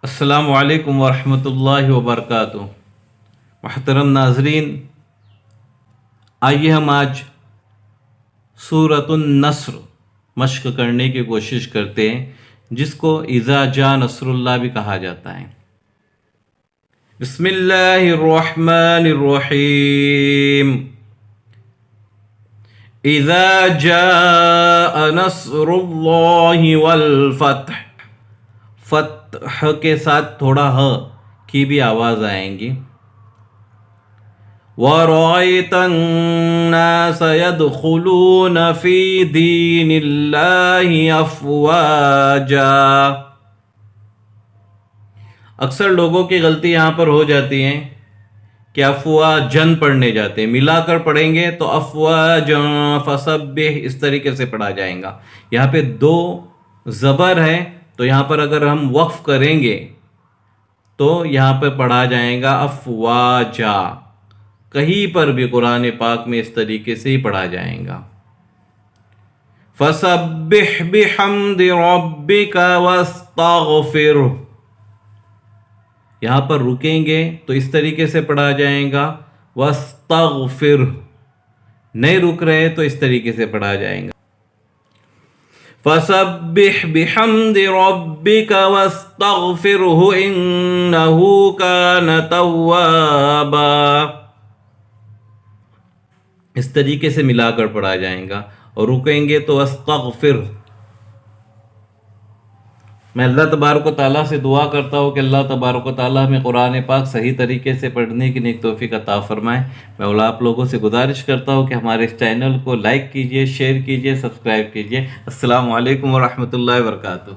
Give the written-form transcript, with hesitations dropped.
السلام علیکم ورحمۃ اللہ وبرکاتہ۔ محترم ناظرین، آئیے ہم آج سورۃ النصر مشق کرنے کی کوشش کرتے ہیں، جس کو اذا جاء نصر اللہ بھی کہا جاتا ہے۔ بسم اللہ الرحمن الرحیم۔ اذا جاء نصر اللہ والفتح، فتح کے ساتھ تھوڑا ہ کی بھی آواز آئیں گی۔ وَرَأَيْتَ النَّاسَ يَدْخُلُونَ فِي دِينِ اللَّهِ أَفْوَاجًا۔ اکثر لوگوں کی غلطی یہاں پر ہو جاتی ہے کہ افواجن پڑھنے جاتے ہیں، ملا کر پڑھیں گے تو افواجن فسبح اس طریقے سے پڑھا جائیں گا۔ یہاں پہ دو زبر ہے، تو یہاں پر اگر ہم وقف کریں گے تو یہاں پہ پڑھا جائے گا افواجا۔ کہیں پر بھی قرآن پاک میں اس طریقے سے ہی پڑھا جائے گا۔ فَسَبِّحْ بِحَمْدِ رَبِّكَ وَاسْتَغْفِرْهُ، یہاں پر رکیں گے تو اس طریقے سے پڑھا جائے گا وَاسْتَغْفِرْهُ، نہیں رک رہے تو اس طریقے سے پڑھا جائے گا فَسَبِّحْ بِحَمْدِ رَبِّكَ وَاسْتَغْفِرْهُ إِنَّهُ كَانَ تَوَّابًا، اس طریقے سے ملا کر پڑھا جائے گا۔ اور رکیں گے تو استغفر۔ میں اللہ تبارک و تعالیٰ سے دعا کرتا ہوں کہ اللہ تبارک و تعالیٰ ہمیں قرآن پاک صحیح طریقے سے پڑھنے کی نیک توفیق عطا فرمائے۔ میں آپ لوگوں سے گزارش کرتا ہوں کہ ہمارے اس چینل کو لائک کیجئے، شیئر کیجئے، سبسکرائب کیجئے۔ السلام علیکم ورحمۃ اللہ وبرکاتہ۔